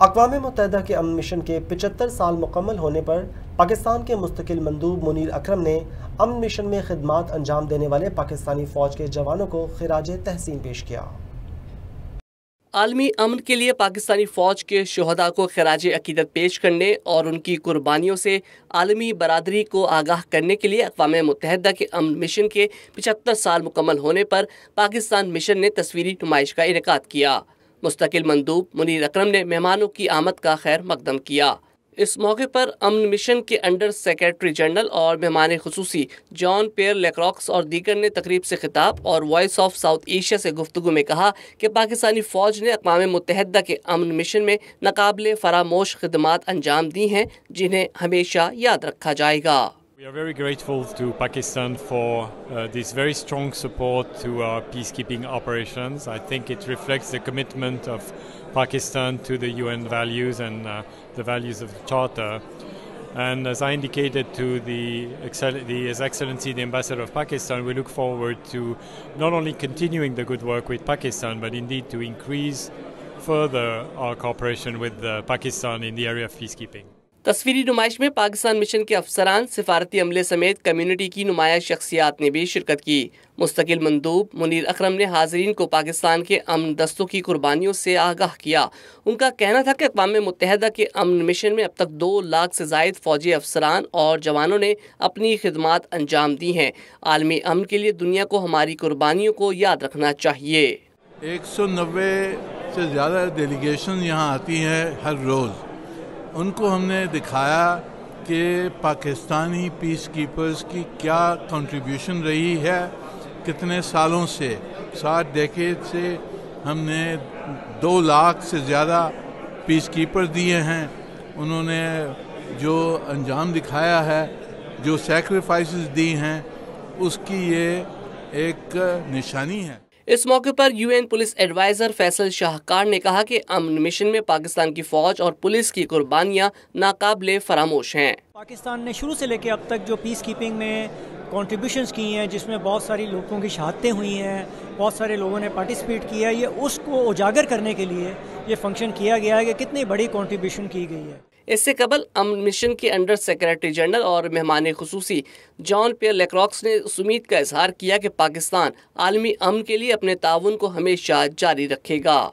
اقوام متحدہ کے امن مشن کے 75 سال مکمل ہونے پر پاکستان کے مستقل مندوب منیر اکرم نے امن مشن میں خدمات انجام دینے والے پاکستانی فوج کے جوانوں کو خراج تحسین پیش کیا۔ عالمی امن کے لیے پاکستانی فوج کے شہداء کو خراج عقیدت پیش کرنے اور ان کی قربانیوں سے عالمی برادری کو آگاہ کرنے کے لیے اقوام متحدہ کے امن مشن کے 75 سال مکمل ہونے پر پاکستان مشن نے تصویری نمائش کا انعقاد کیا۔ مستقل مندوب منیر اکرم نے مہمانوں کی آمد کا خیر مقدم کیا۔ اس موقع پر امن مشن کے انڈر سیکرٹری جنرل اور مہمان خصوصی جان پیئر لیکراکس اور دیگر نے تقریب سے خطاب اور وائس آف ساؤتھ ایشیا سے گفتگو میں کہا کہ پاکستانی فوج نے اقوام متحدہ کے امن مشن میں ناقابل فراموش خدمات انجام دی ہیں جنہیں ہمیشہ یاد رکھا جائے گا۔ We are very grateful to Pakistan for this very strong support to our peacekeeping operations. I think it reflects the commitment of Pakistan to the UN values and the values of the Charter. And as I indicated to His Excellency the Ambassador of Pakistan, we look forward to not only continuing the good work with Pakistan, but indeed to increase further our cooperation with Pakistan in the area of peacekeeping. تصویری نمائش میں Pakistan mission کے افسران، سفارتی عملے سمیت community کی نمایاں شخصیات نے بھی شرکت کی۔ مستقل مندوب منیر اکرم نے حاضرین کو پاکستان کے امن دستوں کی قربانیوں سے آگاہ کیا۔ ان کا کہنا تھا کہ اقوام متحدہ کے امن مشن میں اب تک 2 لاکھ سے زائد فوجی افسران اور جوانوں نے اپنی خدمات انجام دی ہیں۔ عالمی امن کے لیے دنیا کو ہماری قربانیوں کو یاد رکھنا چاہیے۔ 190 سے زیادہ ڈیلیگیشن یہاں آتی ہیں ہر روز۔ ان کو ہم نے دکھایا کہ پاکستانی پیس کیپرز کی کیا کنٹریبیوشن رہی ہے کتنے سالوں سے۔ 60 ڈیکیڈ سے ہم نے 2 لاکھ سے زیادہ پیس کیپر دیے ہیں۔ انہوں نے جو انجام دکھایا ہے، جو سیکریفائسز دی ہیں، اس کی یہ ایک نشانی ہے۔ اس موقع پر UN پولیس ایڈوائزر فیصل شاہکار نے کہا کہ امن مشن میں پاکستان کی فوج اور پولیس کی قربانیاں ناقابل فراموش ہیں۔ پاکستان نے شروع سے لے کے اب تک جو پیس کیپنگ میں کنٹریبیوشنز کی ہیں، جس میں بہت ساری لوگوں کی شہادتیں ہوئی ہیں، بہت سارے لوگوں نے پارٹیسپیٹ کیا ہے، یہ اس کو اجاگر کرنے کے لیے یہ فنکشن کیا گیا ہے کہ کتنی بڑی کنٹریبیوشن کی گئی ہے۔ اس سے قبل امن مشن کے انڈر سیکرٹری جنرل اور مہمان خصوصی جان پیئر لیکراکس نے اس امید کا اظہار کیا کہ پاکستان عالمی امن کے لیے اپنے تعاون کو ہمیشہ جاری رکھے گا۔